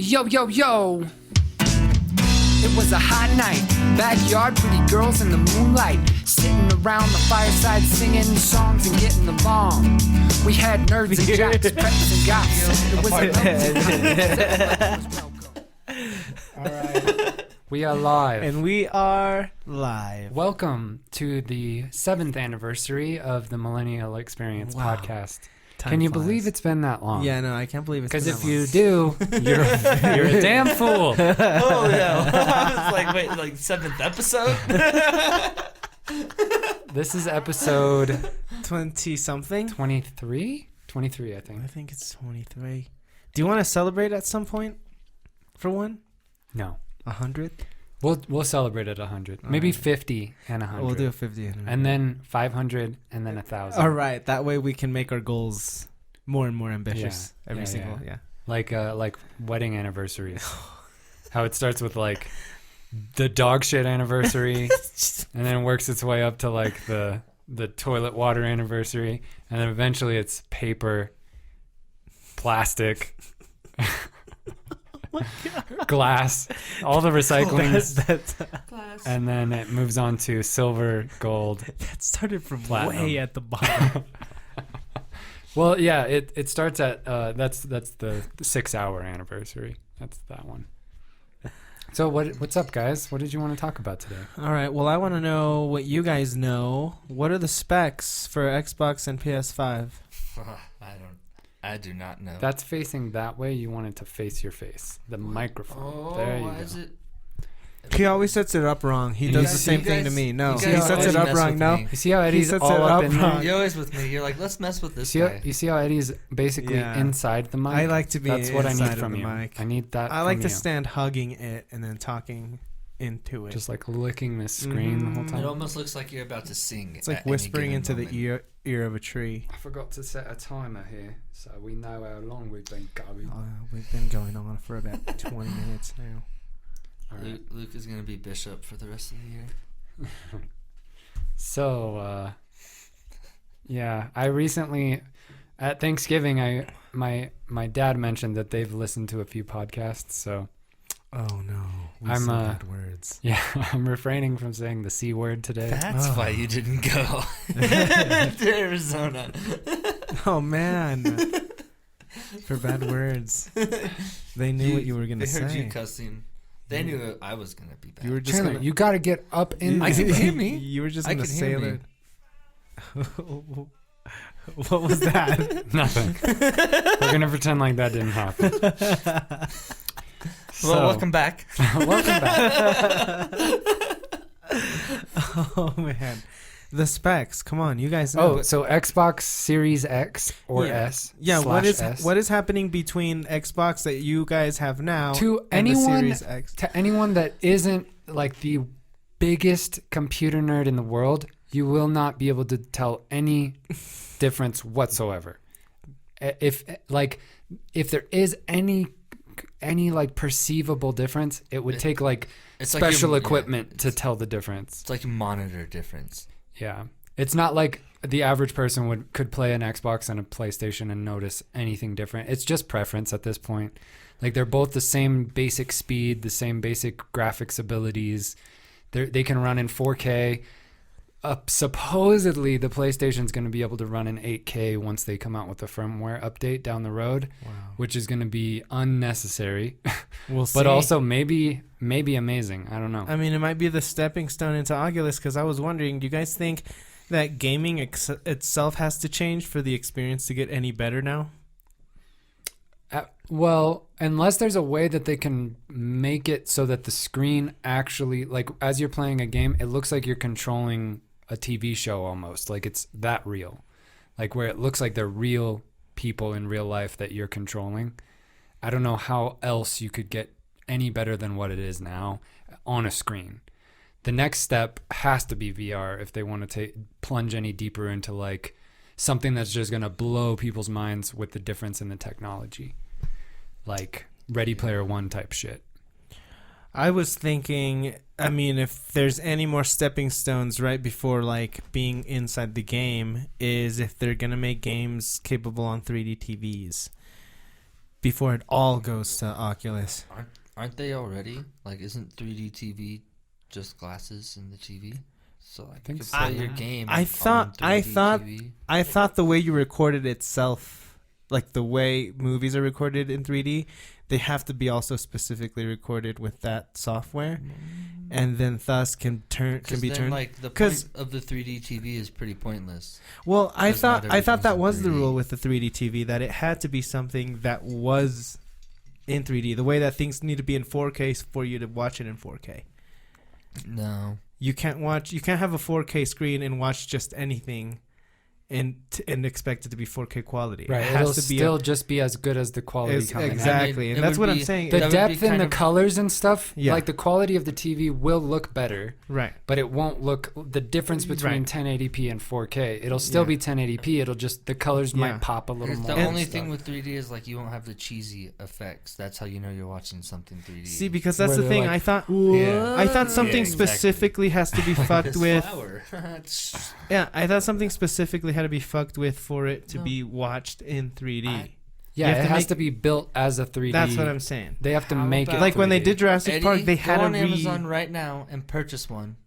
Yo, yo, yo. It was a hot night. Backyard, pretty girls in the moonlight. Sitting around the fireside singing songs and getting along. We had nerds and jocks, preps and goths. It was a All right. We are live. And we are live. Welcome to the 7th anniversary of the Millennial Experience podcast. Can you believe it's been that long? Yeah, no, I can't believe it's been that long. Because if you do, you're a damn fool. Oh, yeah. I was like, wait, like 7th episode? This is episode 20-something? 23? 23, I think. I think it's 23. Do you want to celebrate at some point for one? No. 100? We'll celebrate at 100. Maybe 50 and 100. We'll do a 50 and 100. And then 500 and then 1,000. All right. That way we can make our goals more and more ambitious every single. Like wedding anniversaries. How it starts with like the dog shit anniversary and then works its way up to like the toilet water anniversary, and then eventually it's paper, plastic, glass, all the recycling, and then it moves on to silver, gold. That started from platinum. Way at the bottom. Well, yeah, it starts at that's the 6-hour anniversary. That's that one. So what's up, guys? What did you want to talk about today? All right. Well, I want to know what you guys know. What are the specs for Xbox and PS5? I do not know. That's facing that way. You want it to face your face. The microphone. Oh, there you why go. is it? He always sets it up wrong. He does the same thing to me. No, you he guys sets it always up mess wrong. with No, me. You see how Eddie's sets all it up up in wrong. there? You're always with me. You're like, let's mess with this guy. You see how Eddie's basically inside the mic? I like to be That's what I inside need of from the you. mic. I need that I like from to you. stand hugging it and then talking into it. Just like licking this screen the whole It time. almost looks like you're about to sing. It's like whispering into the ear of a tree. I forgot to set a timer here, so we know how long we've been going. We've been going on for about 20 minutes now. All right. Luke is going to be bishop for the rest of the year. So, yeah, I recently at Thanksgiving, my dad mentioned that they've listened to a few podcasts. So, oh no, I'm bad words. Yeah, I'm refraining from saying the C word today. That's why you didn't go to Arizona. Oh man, for bad words. They knew what you were gonna say. They heard you cussing. They knew I was gonna be bad. You were just Chandler, gonna. you got to get up in. I can hear me. You were just I gonna can hear say me. that. What was that? Nothing. We're gonna pretend like that didn't happen. Well, welcome back. Welcome back. Oh man, the specs. Come on, you guys know. Oh, so Xbox Series X or S. Yeah. /S. What is happening between Xbox that you guys have now To and anyone, the Series X? to anyone that isn't like the biggest computer nerd in the world, you will not be able to tell any difference whatsoever. If there is any like perceivable difference, it would take like It's special like equipment to tell the difference. It's like a monitor difference. Yeah. It's not like the average person could play an Xbox and a PlayStation and notice anything different. It's just preference at this point. Like they're both the same basic speed, the same basic graphics abilities. They can run in 4K. Supposedly the PlayStation's going to be able to run in 8K once they come out with a firmware update down the road, which is going to be unnecessary. We'll see. But also maybe amazing. I don't know. I mean, it might be the stepping stone into Oculus, because I was wondering, do you guys think that gaming itself has to change for the experience to get any better now? Well, unless there's a way that they can make it so that the screen actually, like as you're playing a game, it looks like you're controlling a TV show almost. Like it's that real. Like where it looks like they're real people in real life that you're controlling. I don't know how else you could get any better than what it is now on a screen. The next step has to be VR if they want to plunge any deeper into like something that's just going to blow people's minds with the difference in the technology. Like Ready Player One type shit. I was thinking, I mean, if there's any more stepping stones right before like being inside the game, is if they're going to make games capable on 3D TVs. before it all goes to Oculus. Aren't they already? Like, isn't 3D TV just glasses in the TV? So like, you can play your game. I thought the way you recorded itself, like the way movies are recorded in 3D, they have to be also specifically recorded with that software, and then thus can be turned. Like the point of the 3D TV is pretty pointless. Well, I thought that was the rule with the 3D TV, that it had to be something that was in 3D. The way that things need to be in 4K for you to watch it in 4K. No, you can't have a 4K screen and watch just anything and expect it to be 4K quality. Right. It'll still just be as good as the quality coming exactly. out. And that's what I'm saying. The depth and the colors and stuff, yeah. like the quality of the TV will look better. Right. But it won't look, the difference between 1080p and 4K, it'll still be 1080p. It'll just, the colors might pop a little more. The only thing with 3D is like you won't have the cheesy effects. That's how you know you're watching something 3D. See, because that's the thing. Like, I thought something specifically has to be fucked with. I thought something specifically had to be fucked with for it to be watched in 3D. It has to be built as a 3D. That's what I'm saying. They have to make it like 3D. when they did Jurassic Park, they had go on Amazon right now and purchase one,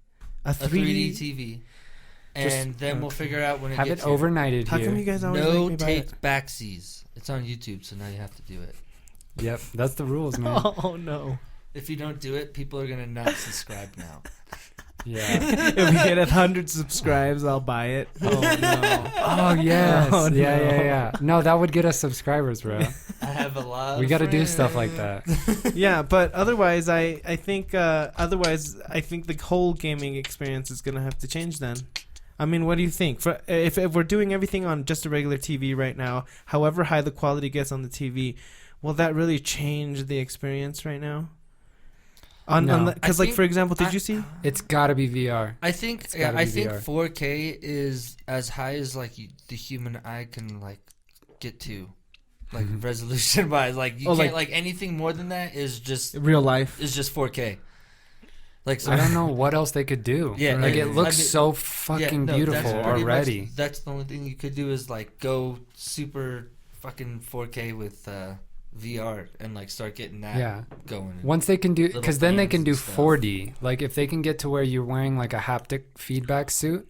a 3D TV, and then we'll figure out when it have gets it overnighted How here. come you guys always no make me take buy it? backsies. It's on YouTube, so now you have to do it. Yep, that's the rules, man. Oh no! If you don't do it, people are gonna not subscribe now. Yeah. If we get 100 subscribes, I'll buy it. Oh no! Oh yes. Oh, no. Yeah. No, that would get us subscribers, bro. I have a lot. We got to do stuff like that. Yeah, but otherwise, I think the whole gaming experience is gonna have to change then. I mean, what do you think? If we're doing everything on just a regular TV right now, however high the quality gets on the TV, will that really change the experience right now? Because, like, for example, did you see? It's got to be VR. I think 4K is as high as like the human eye can like get to, like resolution wise. Like you can't like anything more than that is just real life. Is just 4K. Like so I don't know what else they could do. Yeah, like it looks so fucking beautiful already. That's the only thing you could do is like go super fucking 4K with VR and like start getting that going. Once they can do, because then they can do 4D. Like if they can get to where you're wearing like a haptic feedback suit,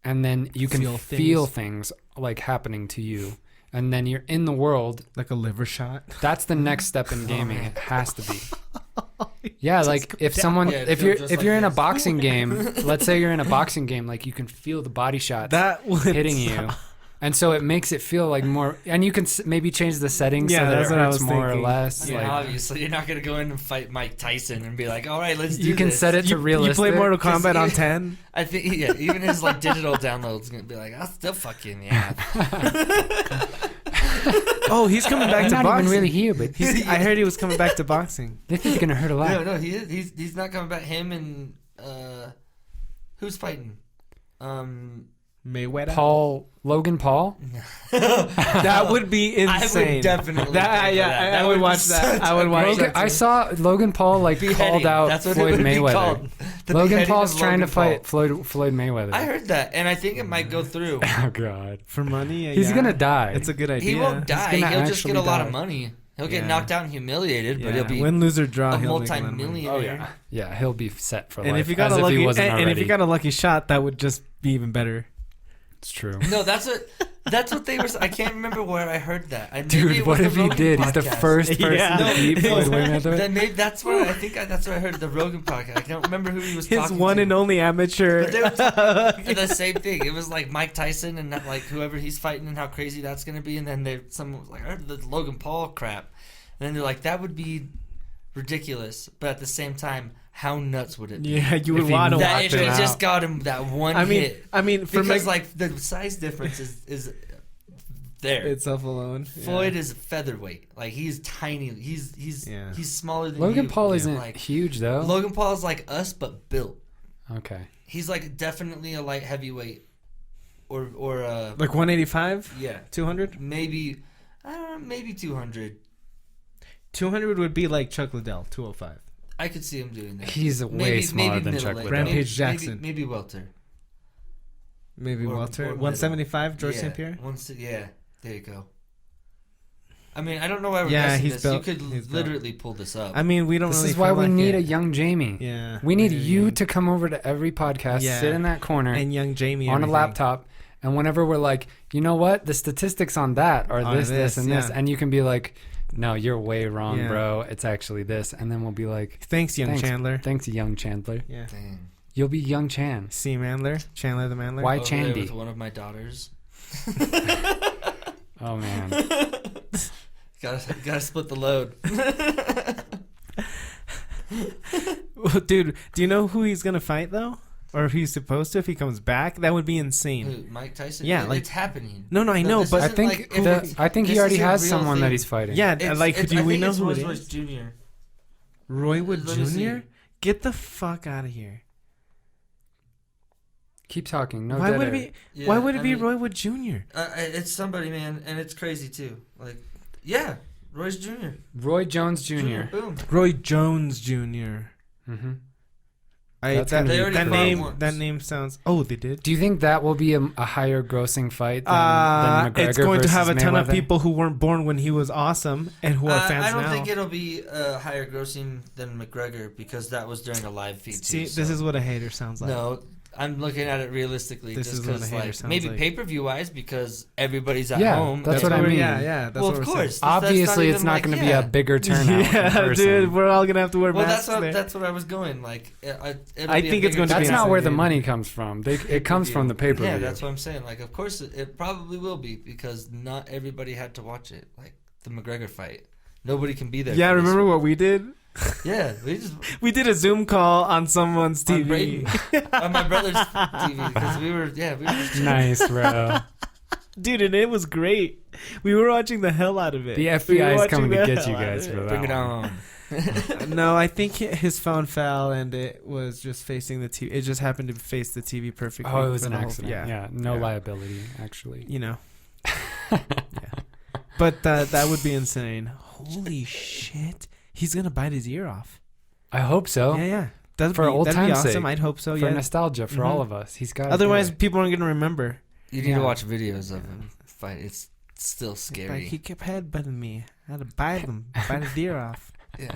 and then you can feel things like happening to you, and then you're in the world like a liver shot. That's the next step in gaming. It has to be. Yeah, like if someone, if you're in a boxing game, let's say you're in a boxing game, like you can feel the body shots hitting you. And so it makes it feel like more, and you can maybe change the settings so that it hurts more or less. Yeah, like, obviously you're not gonna go in and fight Mike Tyson and be like, all right, let's do this. You can set it to realistic. You play Mortal Kombat on 10? I think, even his like digital download's gonna be like, I'll still fuck you in the ass. Oh, he's coming back to boxing. Not even really here, but I heard he was coming back to boxing. This is gonna hurt a lot. No, he's not coming back. Him and who's fighting? Mayweather. Logan Paul. That would be insane. I would definitely. I would watch that. I would watch that. I saw Logan Paul like called out Floyd Mayweather. Logan Paul's trying to fight Floyd Mayweather. I heard that, and I think it might go through. Oh God! For money, he's gonna die. It's a good idea. He won't die. He'll just get a lot of money. He'll get knocked out and humiliated, but he'll be win, lose or draw. A He'll multi-millionaire. Oh yeah, he'll be set for life. And if you got a lucky shot, that would just be even better. It's true. No, that's what they were. I can't remember where I heard that. Dude, what if he did? He's the first person to beat Floyd Mayweather. Then maybe that's where that's where I heard the Rogan podcast. I don't remember who he was talking to. His one and only amateur. But the same thing. It was like Mike Tyson and like whoever he's fighting and how crazy that's gonna be. And then someone was like, I heard the Logan Paul crap. And then they're like, that would be ridiculous, but at the same time, how nuts would it be? Yeah, you would want to watch it. If they just got him that one hit. I mean, because like the size difference is there itself alone. Floyd is featherweight. Like he's tiny. He's smaller than Logan Paul isn't like huge though. Logan Paul is like us but built. Okay. He's like definitely a light heavyweight, or like 185. Yeah, 200. Maybe I don't know. Maybe 200. 200 would be like Chuck Liddell, 205. I could see him doing that. He's way smaller than Chuck Liddell. Rampage Jackson. Maybe welter. Maybe welter. 175, George St. Pierre? Yeah, there you go. I mean, I don't know why we're Yeah, guessing he's this. built- You he's could literally pull this up. I mean, we don't. This really is why feel we like need it. a young Jamie. Yeah, We need yeah, you yeah. to come over to every podcast, Yeah. sit in that corner and young Jamie on everything. a laptop, and whenever we're like, you know what, the statistics on that are Are this, and this, yeah. and you can be like, no, you're way wrong, Yeah. bro. It's actually this, and then we'll be like, Thanks, young Thanks. Chandler. thanks, young Chandler. Yeah. Dang. You'll be young Chan. C. Mandler, Chandler the Mandler. Why Over there Chandy? with one of my daughters. Oh man. Gotta split the load. Dude, do you know who he's gonna fight though, or if he's supposed to? If he comes back, that would be insane. Who, Mike Tyson? Yeah, like- it's happening. No, I know, this but I isn't think like, if it's- I think he this already is a has real someone that thing. he's fighting. yeah, It's- like, it's- do I we think know it's who it Royce is? Jr. Roy Wood Let me see. Jr. Get the fuck out of here. Keep talking. No Why dead would air. it be? Yeah, Why would it I be mean, Roy Wood Jr.? It's somebody, man, and it's crazy too. Like, yeah, Royce Jr. Roy Jones Jr. Boom. Roy Jones Jr. Mm-hmm. That, gonna be They already crazy. fought once. that name sounds. Oh, they did. Do you think that will be a higher grossing fight than McGregor It's going to versus have a ton of Mayweather? people who weren't born when he was awesome and who are fans I don't now. think it'll be higher grossing than McGregor because that was during a live feed. See, too, this so- is what a hater sounds like. No, I'm looking at it realistically. This just is what a because, hater like, sounds maybe like. pay-per-view wise because everybody's at Yeah, home. that's what I we're- mean. Yeah, that's Well, what of we're course. Obviously, it's not going to be a bigger turnout. in Yeah, person. dude, we're all gonna have to wear Well, masks there. that's what I was going. Like, I think it's going to be That's not insane, where the dude. money comes from. It comes from the pay-per-view. Yeah, that's what I'm saying. Like, of course, it probably will be because not everybody had to watch it. Like the McGregor fight, nobody can be there. Yeah, for this remember one. what we did? Yeah, we just We did a Zoom call on someone's on TV. Braden, on my brother's TV because we were just Nice, bro. Dude, and it was great. We were watching the hell out of it. The We were FBI is watching coming to the get you hell out guys of for it. that. bring it one. on. No, I think his phone fell and it was just facing the TV. It just happened to face the TV perfectly. Oh, it was for an the whole- accident. Yeah, no Yeah. liability, actually. You know. Yeah. But that would be insane. Holy shit. He's going to bite his ear off. I hope so. Yeah. For old that'd be time's awesome. sake. I'd hope so, For yeah. nostalgia, for Mhm. all of us. He's got. Otherwise, people aren't going to remember. You need Yeah. to watch videos of him fight. It's still Like, scary. he kept headbutting me. I had to bite him. Bite his ear off. Yeah.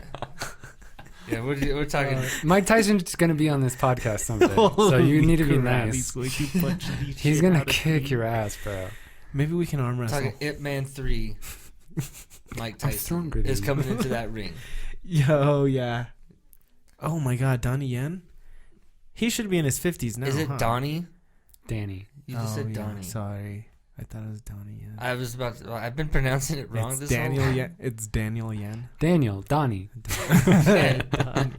Yeah, we're talking. Mike Tyson's going to be on this podcast someday, so you need to be nice. He's going to punch the He's shit going to out of kick me. your ass, bro. Maybe we can arm wrestle. Talking Ip Man 3. Mike I'm Tyson stronger than is you. coming into that ring. Yo, yeah. Oh my God, Donnie Yen. He should be in his 50s now. Is it huh? Donnie? Danny. You just said yeah, Donnie. Sorry, I thought it was Donnie Yen. I was about to. I've been pronouncing it wrong It's this Daniel whole Yen. It's Daniel Yen. Daniel. Donnie. Yeah. Donnie.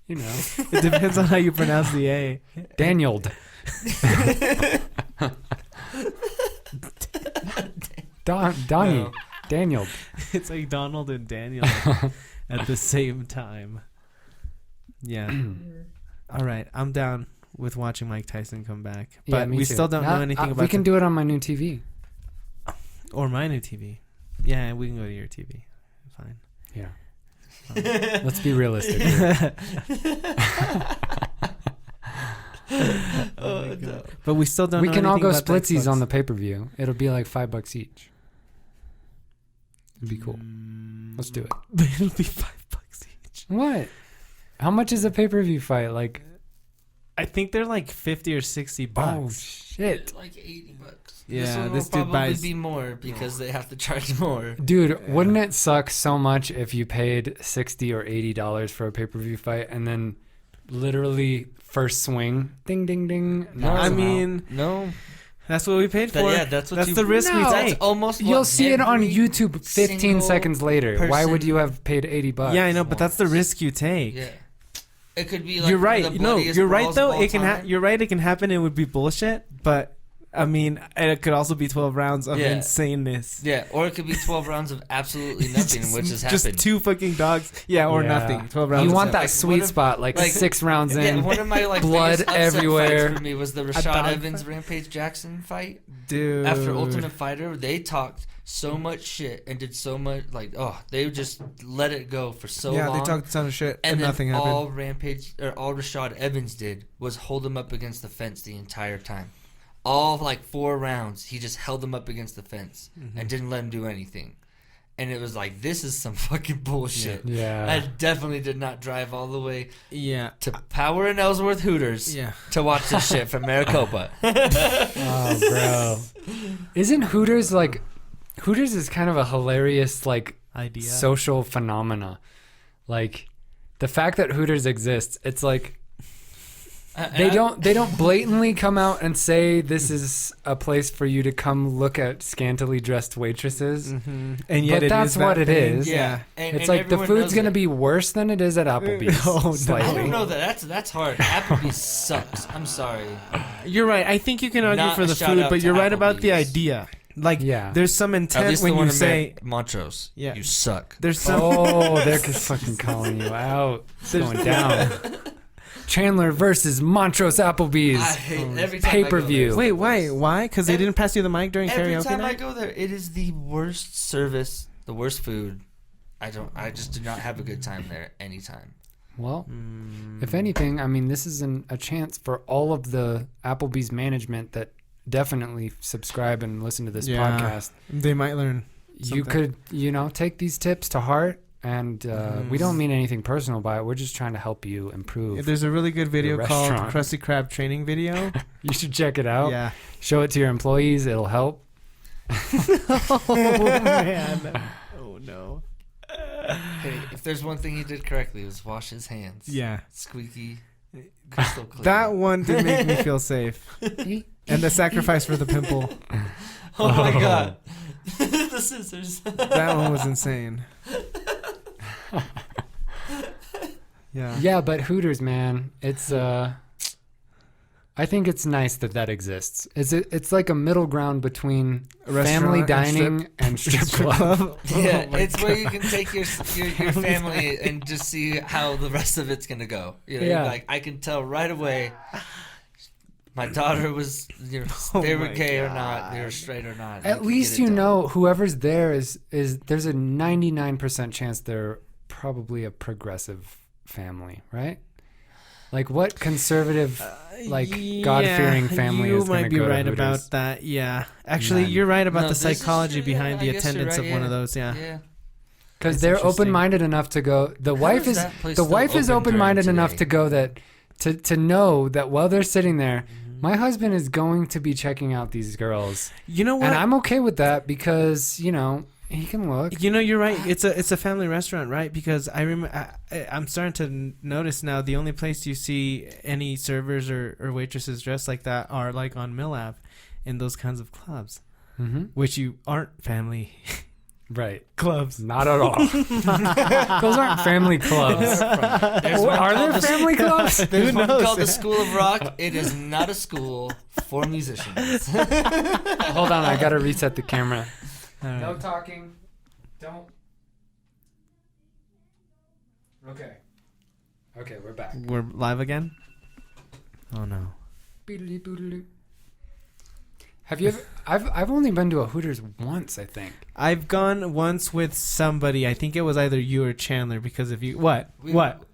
You know. It depends on how you pronounce the A. Daniel. Donnie. No. Daniel. It's like Donald and Daniel at the same time. Yeah. All right, I'm down with watching Mike Tyson come back, Yeah, but me we too. still don't know anything about We can do it on my new TV. or my new TV. Yeah, we can go to your TV. Fine. Yeah. Let's be realistic. Here. Oh my God. But we still don't. We know can all anything go about the splitsies Xbox. on the pay-per-view. It'll be like $5 each. It'd be cool. Let's do it. It'll be $5 each. What? How much is a pay-per-view fight? Like, I think they're like $50 or $60. oh shit, Like $80. Yeah, this one this will dude probably buys- be more because they have to charge more. dude! Wouldn't it suck so much if you paid $60 or $80 for a pay-per-view fight and then literally first swing, ding, ding, ding? No, I somehow. mean, No, that's what we paid for. that's what That's you. the risk we No. That's take. almost. You'll what see it on every YouTube 15 single seconds later. Why would person- you have paid $80? Yeah, I know, but that's the risk you take. Yeah, it could be. Like You're one of right. the No, bloodiest you're right brawls though. of all It can. time. You're right. It can happen. It would be bullshit. But I mean, it could also be 12 rounds of Yeah. insaneness. Yeah, or it could be 12 rounds of absolutely nothing, which has just happened. two fucking dogs. Yeah, or Yeah. nothing. 12 rounds. You of want that Like, sweet what if- spot, like like- 6 rounds Yeah, in. one of my like blood biggest upset everywhere. fights for me was the dog Rashad fight. Evans Rampage Jackson fight. dude. After Ultimate Fighter, they talked so much shit and did so much they just let it go for so yeah, long. they talked a ton of shit and and then nothing happened. all Rampage or all Rashad Evans did was hold him up against the fence the entire time. All 4 rounds, he just held him up against the fence Mm-hmm. and didn't let him do anything. and it was like, this is some fucking bullshit. Yeah. I definitely did not drive all the way Yeah. to Power and Ellsworth Hooters to watch this shit from Maricopa. Oh, bro. Isn't Hooters like... Hooters is kind of a hilarious, like, idea. social phenomena. Like, the fact that Hooters exists, it's like... They don't blatantly come out and say this is a place for you to come look at scantily dressed waitresses. Mm-hmm. And yet but that's what it is. Yeah. It's like the food's going to be worse than it is at Applebee's. Oh, slightly. I don't know that's hard. Applebee's sucks. I'm sorry. You're right. I think you can argue Not for a the shout food, out but to you're right about the Applebee's. idea. Like, Yeah. there's some At intent least when the one you in say... Montrose. Yeah. You suck. There's some... Oh, they're fucking calling you out. It's going down. Chandler versus Montrose Applebee's. I hate every time I go Pay-per-view. there. Wait, why? Because they didn't pass you the mic during Every karaoke time I night? go there, it is the worst service, the worst food. I just do not have a good time there anytime. Well, if anything, I mean, this is a chance for all of the Applebee's management that definitely subscribe and listen to this podcast. They might learn something. You could, take these tips to heart. And we don't mean anything personal by it. We're just trying to help you improve. There's a really good video called restaurant. Krusty Krab Training Video. You should check it out. Yeah. Show it to your employees. It'll help. Oh, man. Oh, no. Hey, if there's one thing he did correctly, it was wash his hands. Yeah. Squeaky, crystal clear. That one did make me feel safe. And the sacrifice for the pimple. Oh my god. The scissors. That one was insane. Yeah. Yeah, but Hooters, man, it's I think it's nice that exists. It's like a middle ground between family dining and strip club. Yeah, it's where you can take your family and just see how the rest of it's gonna go. Yeah. Like I can tell right away. My daughter was, they were gay or not, they were straight or not. At least whoever's there is there's a 99% chance they're probably a progressive family, right? Like what conservative, God-fearing family you is going to might be go right to Hooters? about that. Yeah, actually, None. you're right about No, the this is psychology true, behind yeah, the I guess you're attendance right, of one of yeah. those. Yeah. Because That's they're interesting. open-minded enough to go. The How wife is is that place still open-minded open during enough today? to go that to know that while they're sitting there, my husband is going to be checking out these girls, You know what? and I'm okay with that because he can look. You're right. It's a family restaurant, right? Because I remember I'm starting to notice now the only place you see any servers or waitresses dressed like that are like on Mill Ave in those kinds of clubs, which you aren't family Right. clubs. Not at all. Those aren't family clubs. Are there family clubs? There's Who one knows? called the School of Rock. It is not a school for musicians. Hold on, I gotta reset the camera. All right. No talking. Don't. Okay. Okay, we're back. We're live again? Oh no. Boodly-boodly. Have you ever? I've only been to a Hooters once, I think. I've gone once with somebody. I think it was either you or Chandler because of you. What?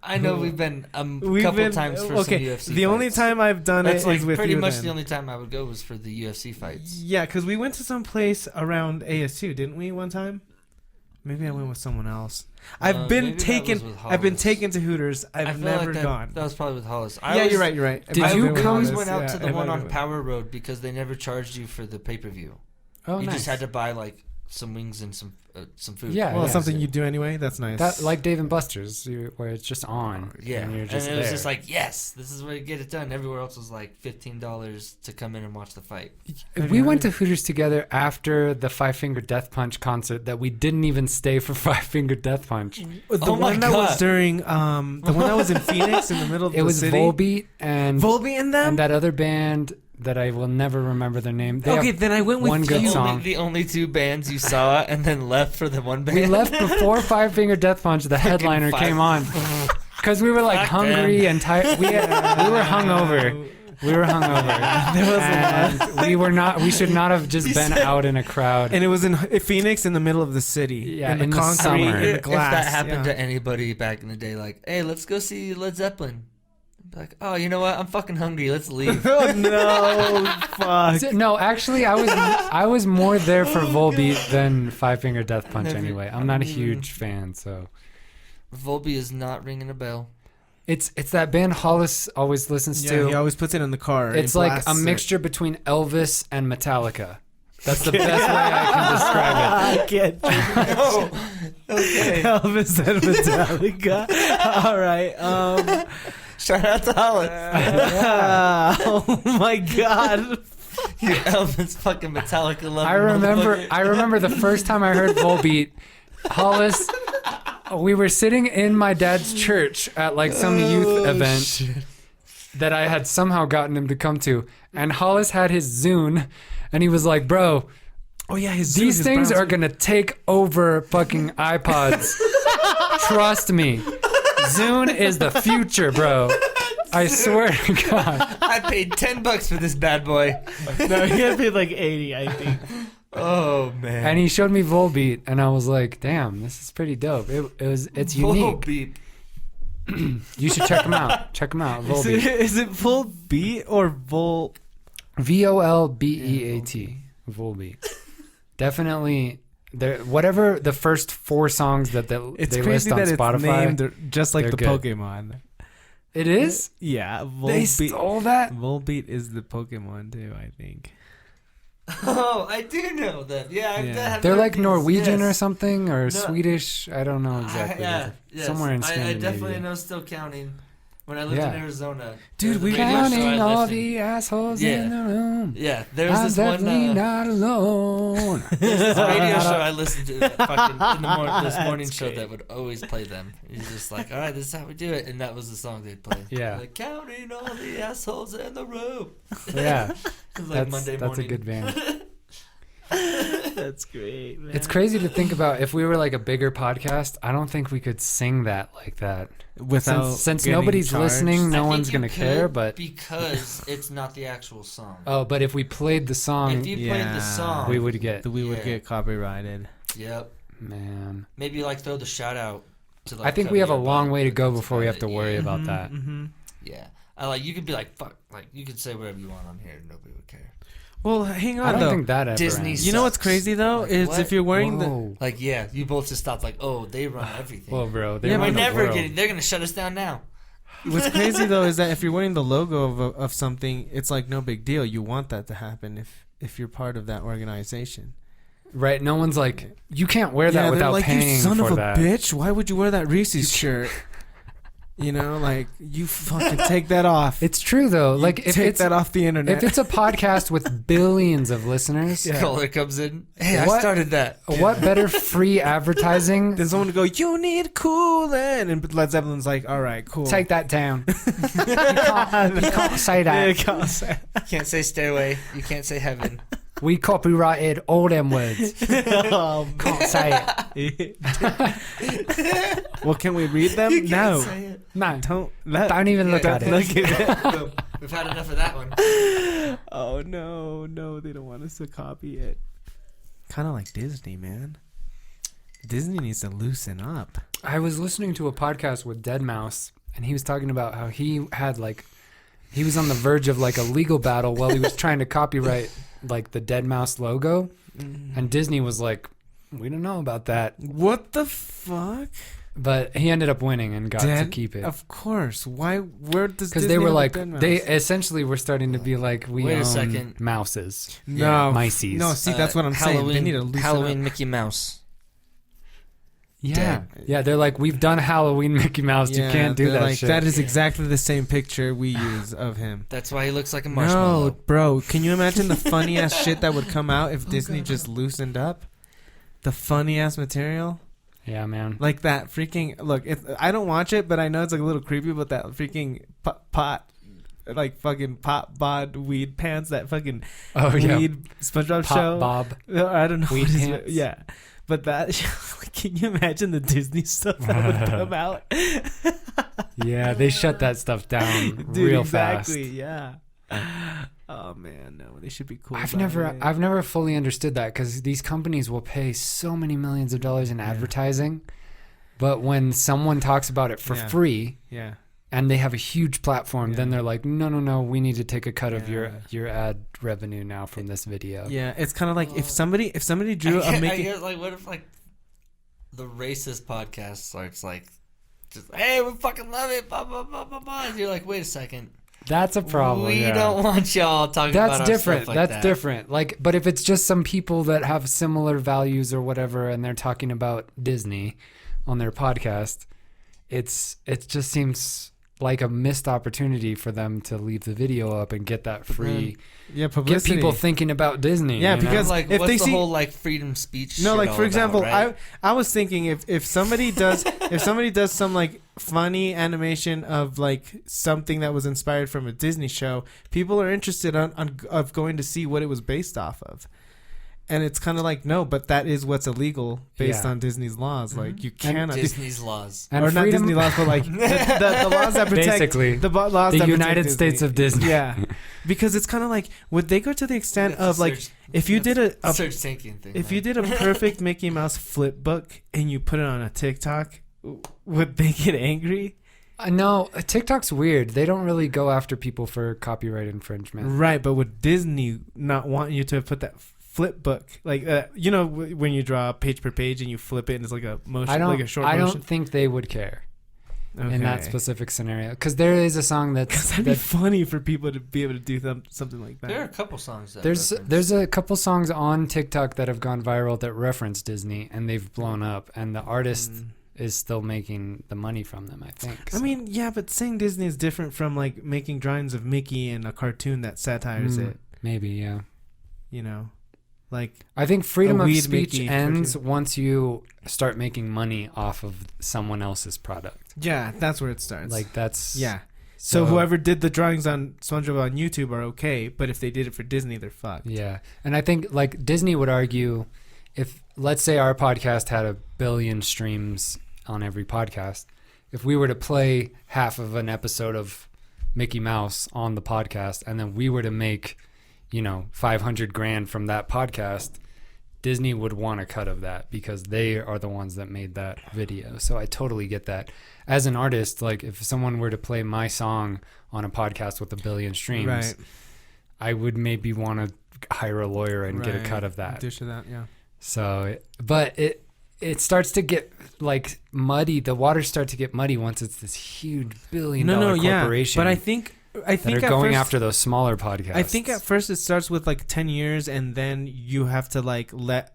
I know we've been a We've couple been- times for okay, some UFC the only fights. time I've done That's it like is with pretty you much then. the only time I would go was for the UFC fights. Yeah, because we went to some place around ASU, didn't we? One time. Maybe I went with someone else. I've been maybe that taken. was with I've been Hollis. taken to Hooters. I I've feel never like gone. That was probably with Hollis. Yeah, you're right. You're right. Did I've you been with come- always Hollis, went out yeah, to the it one might on have been. Power Road because they never charged you for the pay-per-view. Oh, You nice. just had to buy like some wings and some food. Yeah, Well, yeah. something you do anyway. That's nice. That like Dave and Buster's, where it's just on. Yeah, and you're and just it was there. just like, yes, this is where you get it done. Everywhere else was like $15 to come in and watch the fight. We went to Hooters together after the Five Finger Death Punch concert that we didn't even stay for Five Finger Death Punch. The Oh my one that was God. during the one that was in Phoenix in the middle of It the was city. Volbeat and Volbeat and them. and that other band that I will never remember their name. They Okay, have- then I went with one good you. song. The only two bands you saw and then left for the one band. we left before Five Finger Death Punch. The headliner Five- came on because we were like Fuck hungry them. and tired. We were hungover. We were hungover. There was And we were not. We should not have just been out in a crowd. And it was in Phoenix in the middle of the city. Yeah, in the in the concrete, summer. in the If glass. that happened yeah. to anybody back in the day, like, hey, let's go see Led Zeppelin. Like, oh, you know what? I'm fucking hungry. Let's leave. Oh no, fuck. No, actually, I was more there for Volbeat than Five Finger Death Punch. Never- Anyway, I'm not a huge fan, so Volbeat is not ringing a bell. it's that band Hollis always listens Yeah, to. he always puts it in the car. It's He like blasts a it. mixture between Elvis and Metallica. That's the best way I can describe it. I get you. Oh, okay. Elvis and Metallica. All right. Shout out to Hollis. Oh my god. You Elvis fucking Metallica lover. I remember the first time I heard Volbeat, Hollis. We were sitting in my dad's church at like some youth event that I had somehow gotten him to come to, and Hollis had his Zune, and he was like, "Bro, Oh yeah, these things are gonna take over fucking iPods. Trust me, Zune is the future, bro. I swear to God." I paid $10 for this bad boy. No, he had paid like 80, I think. Oh man. And he showed me Volbeat, and I was like, "Damn, this is pretty dope. It's unique. Beep. You should check them out. Check them out. Volbeat. Is it full beat or vol? Volbeat. Volbeat. Definitely. Whatever the first 4 songs that they It's list crazy on that Spotify. it's named just like they're the good. Pokemon. It is. Yeah, They Volbeat. stole that. Volbeat is the Pokemon too, I think. Oh, I do know them. Yeah, Yeah. They're like these, Norwegian or yes. something, or Swedish. I don't know exactly. Yeah, yes. Somewhere in I Scandinavia. definitely know Still Counting. When I lived Yeah. in Arizona. Dude, there was a we radio show I Counting all listened. the assholes Yeah. in the room. Yeah, there was I'm this definitely one not alone. there's this radio show I listened to that fucking in the this morning show that would always play them. He's just like, all right, this is how we do it, and that was the song they'd play. Yeah. Like, counting all the assholes in the room. Yeah, It was like Monday that's a morning. good band. That's great, man. It's crazy to think about. If we were like a bigger podcast, I don't think we could sing that like that. Without Since getting nobody's charged. listening, I no think one's you gonna could care. But because it's not the actual song. oh, but if we played the song, If you played Yeah. the song, we would get. We would Yeah. get copyrighted. Yep. Man, Maybe like throw the shout out. To, like, I think cover we have a your long butt, way to but go that's before we about have to it. worry Yeah. about that. Mm-hmm. Yeah. I like you could be like fuck, like you could say whatever you want on here, nobody would care. Well, hang I on don't though. think that ever Disney ends. You know what's sucks. crazy though Like, is what? if you're wearing the. Whoa. Like yeah, you both just stopped. Like oh, they run everything. Well, bro, they Yeah, run we're the never world. getting. They're gonna shut us down now. What's crazy though is that if you're wearing the logo of something, it's like no big deal. You want that to happen if you're part of that organization. Right? No one's like, you can't wear that they're without like, paying you son for of a that. bitch. Why would you wear that Reese's shirt? You know, like you fucking take that off. It's true though. You Like if take it's that off the internet. if it's a podcast with billions of listeners, Yeah. Caller comes in. Hey, I What? started that. what better free advertising? then someone would go, "You need coolant," and Led Zeppelin's like, "All right, cool." Take that down. you can't say Yeah, that. you can't say. You can't say stairway. You can't say heaven. We copyrighted all them words. Can't say it. Well, can we read them? You can't No, say it. No, don't even look at it. Look at it. Boom. We've had enough of that one. Oh no, they don't want us to copy it. Kind of like Disney, man. Disney needs to loosen up. I was listening to a podcast with Deadmau5, and he was talking about how he had he was on the verge of like a legal battle while he was trying to copyright like the Deadmau5 logo, and Disney was like, "We don't know about that," What the fuck? but he ended up winning and got to keep it. Of course. Why? Where does Because Disney they were have a like, Deadmau5? they essentially were starting to be like, we Wait a own second. mouses. no Mices. No, see, that's what I'm saying. They need to loosen Halloween up. Mickey Mouse. Yeah. Dead. Yeah, they're like, we've done Halloween Mickey Mouse. You can't do they're that like, shit. That is exactly the same picture we use of him. That's why he looks like a No, marshmallow. bro. Can you imagine the funny ass shit that would come out if Disney just loosened up? The funny ass material? Yeah, man. Like that freaking... Look, I don't watch it, but I know it's like a little creepy, but that freaking pot... Like fucking pop bod weed pants, that fucking Oh, yeah. weed SpongeBob Pop show. Bob. I don't know. Weed what is pants. it. Yeah. But that, can you imagine the Disney stuff that would come out? Yeah, they shut that stuff down Dude, real exactly, fast. yeah. Oh man, no, they should be cool. I've about never, it. I've never fully understood that because these companies will pay so many millions of dollars in advertising, but when someone talks about it for Yeah. free, Yeah. and they have a huge platform, Yeah. then they're like, no, we need to take a cut of your ad revenue now from this video. Yeah, it's kind of like if somebody drew I a making. get, like, what if like the racist podcast starts like, just hey, we fucking love it, blah blah blah blah blah. And you're like, wait a second, That's a problem. we yeah. don't want y'all talking about That's our different. stuff like That's that. different. Like, but if it's just some people that have similar values or whatever, and they're talking about Disney on their podcast, it just seems like a missed opportunity for them to leave the video up and get that free, Yeah, get publicity. people thinking about Disney. Yeah, you know? because Like, if what's they the see- whole like freedom speech? No, shit like all for example, about, right? I was thinking if somebody does some like funny animation of like something that was inspired from a Disney show, people are interested of going to see what it was based off of. And it's kind of like, no, but that is what's illegal based Yeah. on Disney's laws. Like you cannot do, Disney's laws. and or not freedom- Disney laws, but like the laws that protect Basically, laws the that protect United Disney. States of Disney. Yeah, because it's kind of like, would they go to the extent That's a of like search- if you did a search thinking thing. if man. you did a perfect Mickey Mouse flip book and you put it on a TikTok, would they get angry? No, TikTok's weird. They don't really go after people for copyright infringement. Right, but would Disney not want you to put that flip book like you know when you draw page per page and you flip it and it's like a motion, like a short I motion? don't think they would care in that Okay. specific scenario, because there is a song Because that'd be funny for people to be able to do something like that. There are a couple songs that there's a couple songs on TikTok that have gone viral that reference Disney, and they've blown up, and the artist is still making the money from them, I think. I mean, yeah, but saying Disney is different from like making drawings of Mickey and a cartoon that satires it. Maybe, yeah. You know, like I think freedom A of weed speech Mickey ends cartoon. once you start making money off of someone else's product. yeah, that's where it starts. Like that's yeah. So whoever did the drawings on SpongeBob on YouTube are okay, but if they did it for Disney, they're fucked. Yeah. And I think like Disney would argue, if let's say our podcast had 1 billion streams on every podcast, if we were to play half of an episode of Mickey Mouse on the podcast and then we were to make, you know, 500 grand from that podcast, Disney would want a cut of that because they are the ones that made that video. So I totally get that. As an artist, like if someone were to play my song on a podcast with 1 billion streams, Right. I would maybe want to hire a lawyer and get a cut of that. Dish of that, yeah. So, but it starts to get like muddy. The waters start to get muddy once it's this huge billion-dollar corporation. But I think that are at going first, after those smaller podcasts. I think at first it starts with like 10 years, and then you have to like let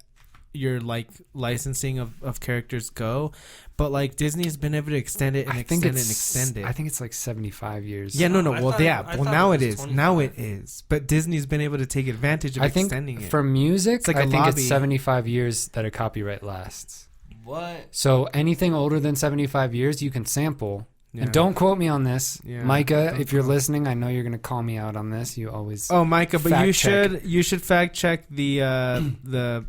your like licensing of characters go. But like Disney's been able to extend it and extend it and extend it. I think it's like 75 years. Yeah, no. I Well, thought- yeah. I Well, thought now it it was is. 25. Now it is. But Disney's been able to take advantage of I think extending it. for music, It's like I a think lobby. it's 75 years that a copyright lasts. What? So anything older than 75 years, you can sample. Yeah. And don't quote me on this, Yeah, Micah. don't If you're quote. listening, I know you're gonna call me out on this. You always. Oh, Micah, but Fact you check. should fact check the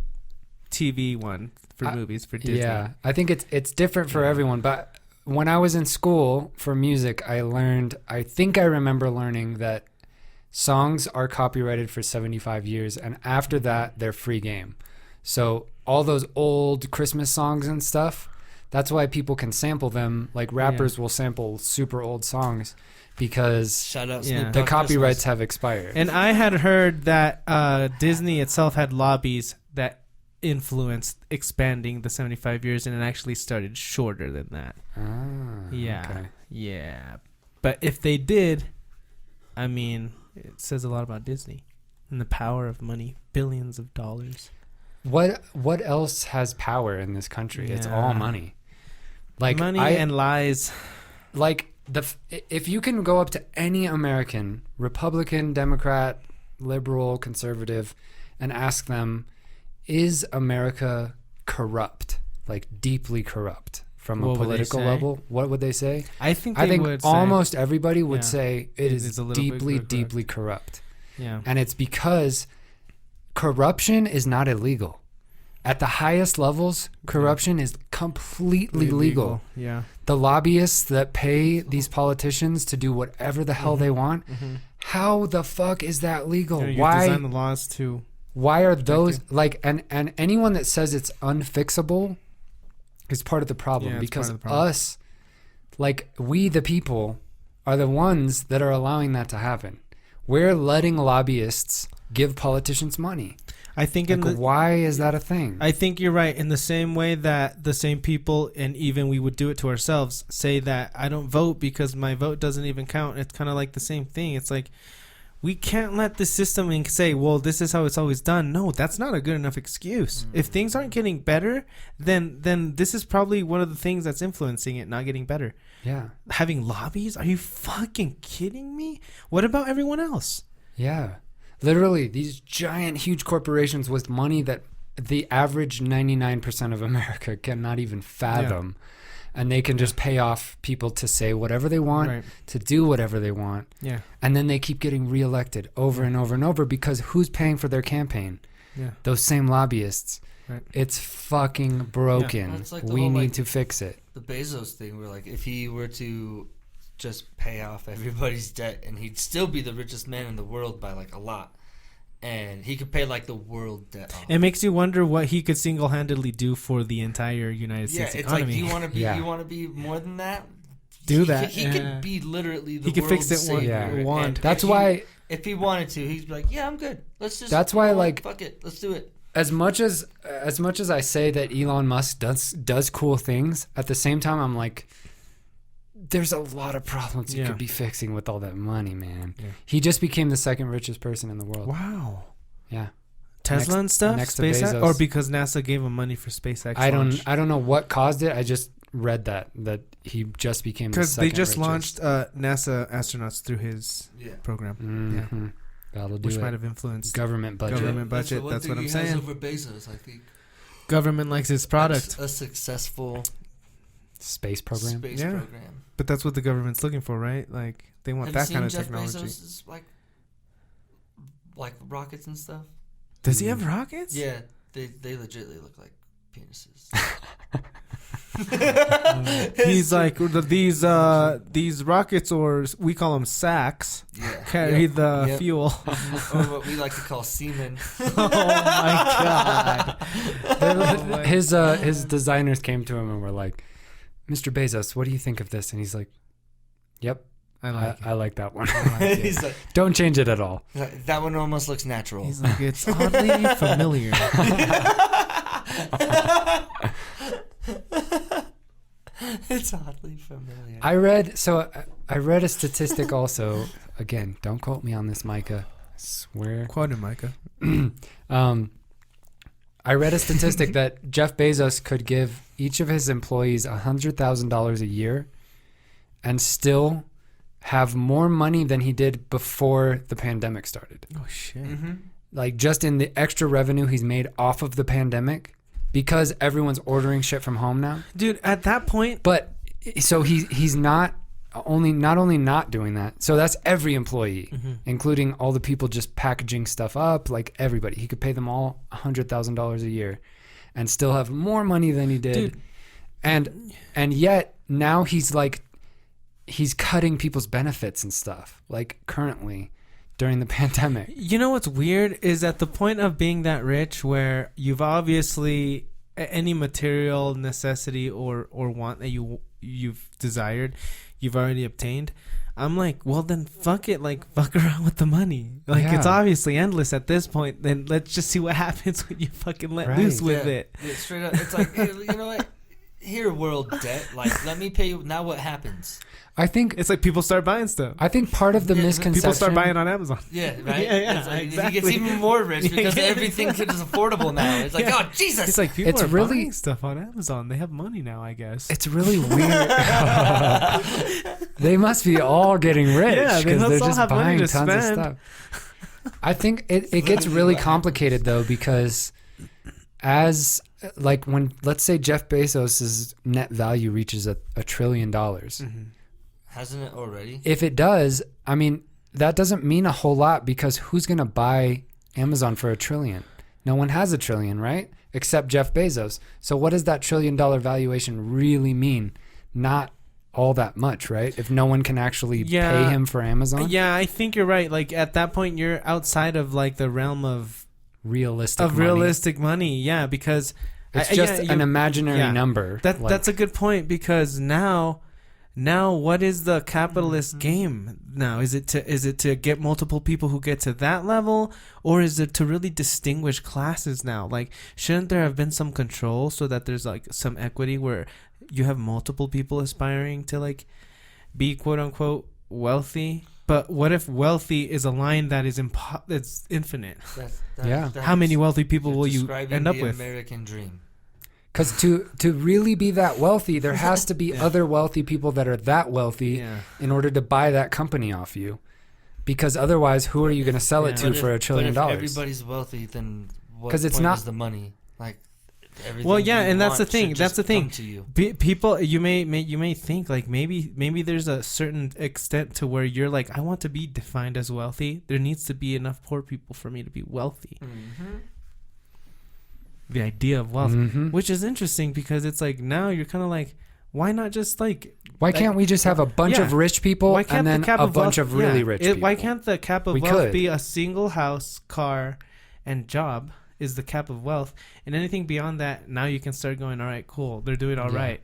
TV one for movies for Disney. Yeah, I think it's different for everyone. But when I was in school for music, I remember learning that songs are copyrighted for 75 years, and after that, they're free game. So all those old Christmas songs and stuff, that's why people can sample them. Like rappers will sample super old songs because Shout out Yeah. Snoop the Dogg copyrights Christmas. have expired. And I had heard that Disney itself had lobbies that influenced expanding the 75 years, and it actually started shorter than that. Yeah. Okay. Yeah. But if they did, I mean, it says a lot about Disney and the power of money, billions of dollars. What else has power in this country? It's all Yeah. money. Like money and lies. like if you can go up to any American, Republican, Democrat, liberal, conservative, and ask them, is America corrupt, like deeply corrupt from What a would they political say? level? What would they say? I think I they think would say- almost everybody would Yeah. say it is a little bit deeply, corrupt. deeply corrupt. Yeah. And it's because corruption is not illegal. At the highest levels, corruption is completely legal. Yeah. The lobbyists that pay these politicians to do whatever the hell they want, how the fuck is that legal? You design the Why laws to. are those like and anyone that says it's unfixable is part of the problem Yeah, it's because part of the problem. us, like we the people, are the ones that are allowing that to happen. We're letting lobbyists give politicians money. I think why is that a thing? I think you're right. In the same way that the same people, and even we would do it to ourselves, say that I don't vote because my vote doesn't even count. It's kind of like the same thing. It's like, we can't let the system and say, well, this is how it's always done. No, that's not a good enough excuse. If things aren't getting better, then this is probably one of the things that's influencing it not getting better. Yeah. Having lobbies? Are you fucking kidding me? What about everyone else? Yeah. Literally, these giant, huge corporations with money that the average 99% of America cannot even fathom. Yeah. And they can just pay off people to say whatever they want, to do whatever they want. Yeah. And then they keep getting reelected over and over and over because who's paying for their campaign? Yeah. Those same lobbyists. Right. It's fucking broken. Yeah. Like we need to fix it. The Bezos thing where, like, if he were to just pay off everybody's debt and he'd still be the richest man in the world by, like, a lot. And he could pay, like, the world debt off. It makes you wonder what he could single-handedly do for the entire United States economy. Like, you want to be more than that? Do that. He could be literally the he could world's fix it savior. one. That's why... If he wanted to, he'd be like, yeah, I'm good. Let's just... That's why, like... Fuck it. Let's do it. As much as I say that Elon Musk does cool things, at the same time, I'm like... There's a lot of problems you could be fixing with all that money, man. Yeah. He just became the second richest person in the world. Wow. Yeah. Tesla and stuff? Next SpaceX? to Bezos. Or because NASA gave him money for SpaceX I launch? don't know what caused it. I just read that he just became the second richest. Because they just launched NASA astronauts through his program. Mm-hmm. Yeah. That'll do Which it. might have influenced government budget. That's what I'm saying. Has over Bezos, I think. Government likes its product. A successful space program. Program. But that's what the government's looking for, right? Like, they want that kind of technology. Jeff Bezos' like rockets and stuff? Does he have rockets? Yeah, they legitimately look like penises. He's like, these rockets, or we call them sacks, carry the fuel. Or what we like to call semen. Oh my god. His designers came to him and were like, Mr. Bezos, what do you think of this? And he's like, yep, I like that one. He's like, don't change it at all. That one almost looks natural. He's like, it's oddly familiar. It's oddly familiar. I read a statistic also. Again, don't quote me on this, Micah. I swear. Quote him, Micah. I read a statistic that Jeff Bezos could give each of his employees $100,000 a year and still have more money than he did before the pandemic started. Oh, shit. Mm-hmm. Like, just in the extra revenue he's made off of the pandemic because everyone's ordering shit from home now. Dude, at that point... But, so he's not only not doing that. So that's every employee, including all the people just packaging stuff up, like everybody. He could pay them all $100,000 a year and still have more money than he did. Dude. And yet now he's cutting people's benefits and stuff, like currently during the pandemic. You know what's weird is at the point of being that rich where you've obviously any material necessity or want that you've desired, you've already obtained. I'm like, well then fuck it, like fuck around with the money. Like it's obviously endless at this point. Then let's just see what happens when you fucking let loose with it. Yeah, straight up. It's like, hey, you know what? Here, world debt. Like, let me pay you. Now what happens? I think it's like people start buying stuff. I think part of the misconception... People start buying on Amazon. Yeah, right? Yeah, like, exactly. He gets even more rich because everything is affordable now. It's like, oh, Jesus! It's like people are buying stuff on Amazon. They have money now, I guess. It's really weird. They must be all getting rich because they're just buying tons of stuff. I think it gets really complicated, though, because as... Like when, let's say Jeff Bezos' net value reaches $1 trillion. Mm-hmm. Hasn't it already? If it does, I mean, that doesn't mean a whole lot because who's going to buy Amazon for $1 trillion? No one has $1 trillion, right? Except Jeff Bezos. So what does that $1 trillion valuation really mean? Not all that much, right? If no one can actually pay him for Amazon? Yeah, I think you're right. Like at that point, you're outside of like the realm of realistic money. Yeah, because it's just an imaginary number. That's a good point because now Now, what is the capitalist game now? Is it to get multiple people who get to that level, or is it to really distinguish classes now? Like, shouldn't there have been some control so that there's like some equity where you have multiple people aspiring to like be quote unquote wealthy? But what if wealthy is a line that is that's infinite? How many wealthy people will you end up with? American dream. Because to really be that wealthy, there has to be other wealthy people that are that wealthy in order to buy that company off you. Because otherwise, who are you going to sell it to for $1 trillion? But if everybody's wealthy, then what point is the money? Like, well, yeah, and that's the thing. That's the thing. People, you may think like maybe there's a certain extent to where you're like, I want to be defined as wealthy. There needs to be enough poor people for me to be wealthy. Mm-hmm. The idea of wealth, which is interesting because it's like now you're kind of like, why not just like, why can't we just have a bunch of rich people and then a bunch of really rich people? Why can't the cap of wealth be a single house, car, and job is the cap of wealth, and anything beyond that, now you can start going, all right, cool, they're doing all right.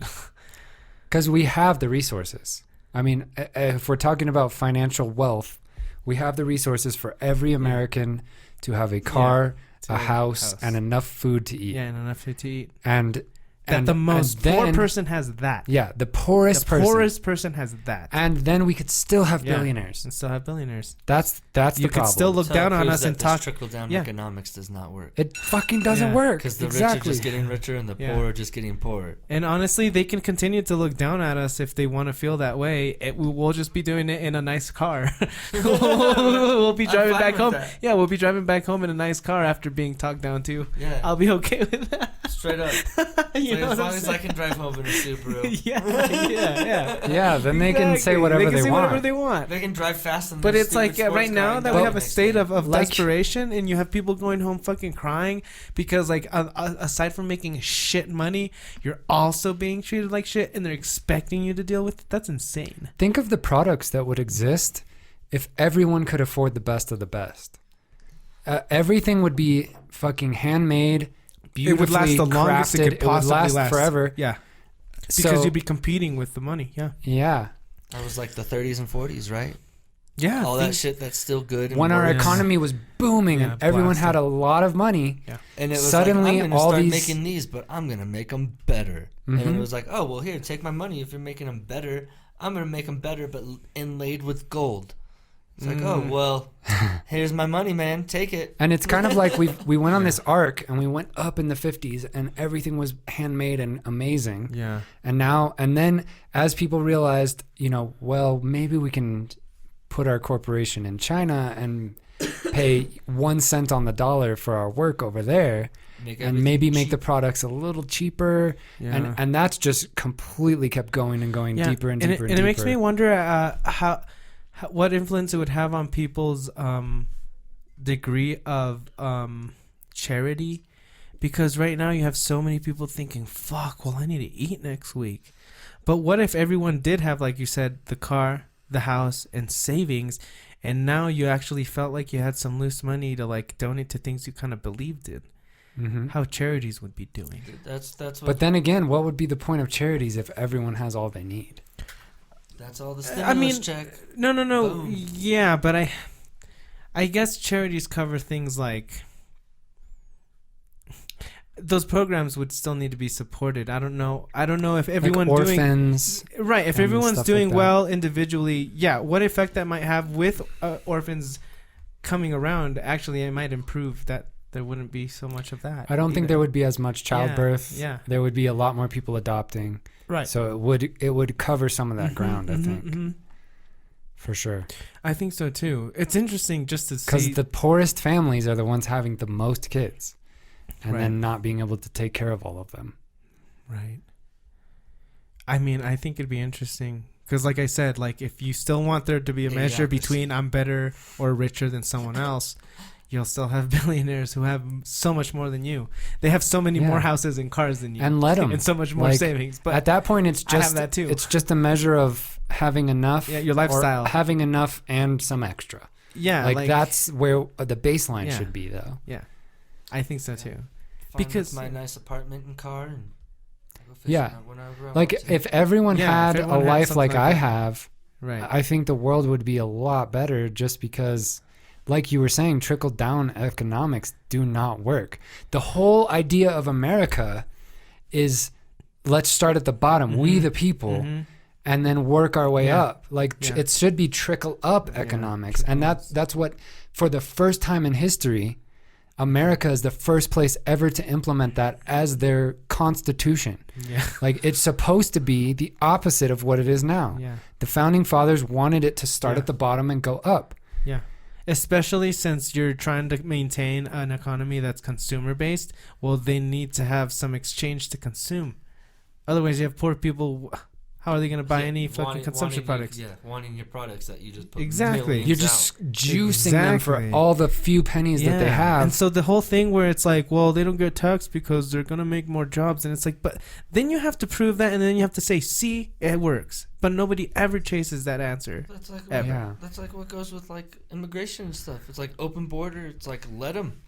Because we have the resources. I mean, if we're talking about financial wealth, we have the resources for every American to have a car, a house, and enough food to eat. Yeah, and enough food to eat. And the most poor person has that. Yeah, the poorest person has that. And then we could still have billionaires. And still have billionaires. That's the problem. You could still look down on us and talk. Trickle-down economics does not work. It fucking doesn't work. Because the rich are just getting richer and the poor are just getting poorer. And honestly, they can continue to look down at us if they want to feel that way. We'll just be doing it in a nice car. We'll be driving back home. That. Yeah, we'll be driving back home in a nice car after being talked down to. Yeah. I'll be okay with that. Straight up. As long as I can drive home in a Subaru. Yeah, then they can say whatever they want. They can drive fast. But it's like right now that we have a state of desperation, and you have people going home fucking crying because, like, aside from making shit money, you're also being treated like shit, and they're expecting you to deal with it. That's insane. Think of the products that would exist if everyone could afford the best of the best. Everything would be fucking handmade. It would last the longest it could possibly last forever. Yeah. Because you'd be competing with the money. Yeah. Yeah. That was like the 30s and 40s, right? Yeah. All that shit that's still good. When our economy was booming and everyone had a lot of money. Yeah. And it was suddenly like, I'm going to start making these, but I'm going to make them better. Mm-hmm. And it was like, oh, well, here, take my money. If you're making them better, I'm going to make them better, but inlaid with gold. It's like, oh, well, here's my money, man. Take it. And it's kind of like we went on this arc and we went up in the 50s and everything was handmade and amazing. Yeah. And then as people realized, well, maybe we can put our corporation in China and pay 1 cent on the dollar for our work over there and maybe make the products a little cheaper. Yeah. And that's just completely kept going and going deeper and deeper and deeper. It makes me wonder what influence it would have on people's degree of charity, because right now you have so many people thinking, fuck, well, I need to eat next week. But what if everyone did have, like you said, the car, the house, and savings, and now you actually felt like you had some loose money to like donate to things you kind of believed in? Mm-hmm. How charities would be doing. That's what. But then again, what would be the point of charities if everyone has all they need? That's all the stimulus check. No. Boom. Yeah, but I guess charities cover things like those programs would still need to be supported. I don't know if everyone like orphans, right. If everyone's doing like well individually, what effect that might have with orphans coming around. Actually, it might improve that. There wouldn't be so much of that. I don't think there would be as much childbirth. Yeah. There would be a lot more people adopting. Right. So it would cover some of that ground, I think. For sure. I think so too. It's interesting just to see, because the poorest families are the ones having the most kids and then not being able to take care of all of them. Right. I mean, I think it'd be interesting because, like I said, like if you still want there to be a measure between I'm better or richer than someone else, you'll still have billionaires who have so much more than you. They have so many more houses and cars than you, and let them, and so much more savings. But at that point, it's just I have that too. It's just a measure of having enough. Yeah, your lifestyle, or having enough and some extra. Yeah, like that's where the baseline should be, though. Yeah, I think so too. Because my nice apartment and car, and go fishing Yeah. whenever I Like want to. if everyone Yeah, had if a everyone had life something like like I that. have, Right. I think the world would be a lot better just because, like you were saying, trickle down economics do not work. The whole idea of America is let's start at the bottom, we Mhm. the people, Mhm. and then work our way Yeah. up. Like Yeah. it should be trickle up economics. And that's what, for the first time in history, America is the first place ever to implement that as their constitution. Yeah. Like it's supposed to be the opposite of what it is now. Yeah. The founding fathers wanted it to start Yeah. at the bottom and go up. Yeah. Especially since you're trying to maintain an economy that's consumer based, well, they need to have some exchange to consume. Otherwise, you have poor people. How are they going to buy any fucking consumption products? Wanting your products that you just put Exactly. millions You're just out. juicing them for Exactly. all the few pennies that they have. And so the whole thing where it's like, well, they don't get taxed because they're going to make more jobs. And it's like, but then you have to prove that. And then you have to say, see, it works. But nobody ever chases that answer. That's like Ever. Yeah. that's like what goes with like immigration and stuff. It's like open border. It's like let them,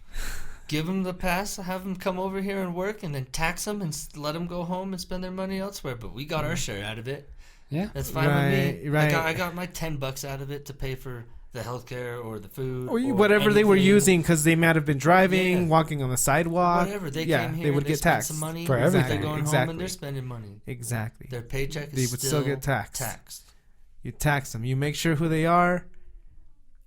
give them the pass, have them come over here and work, and then tax them and let them go home and spend their money elsewhere. But we got our share out of it. Yeah. That's fine with me. Right. I got my $10 out of it to pay for the healthcare or the food Or whatever they were anything. using because they might have been driving, Yeah. walking on the sidewalk. Whatever they Yeah, came here, they would and get spent taxed some money for They're everything. going home Exactly. and they're spending money. Exactly. Their paycheck is They would still get taxed. Taxed. You tax them. You make sure who they are,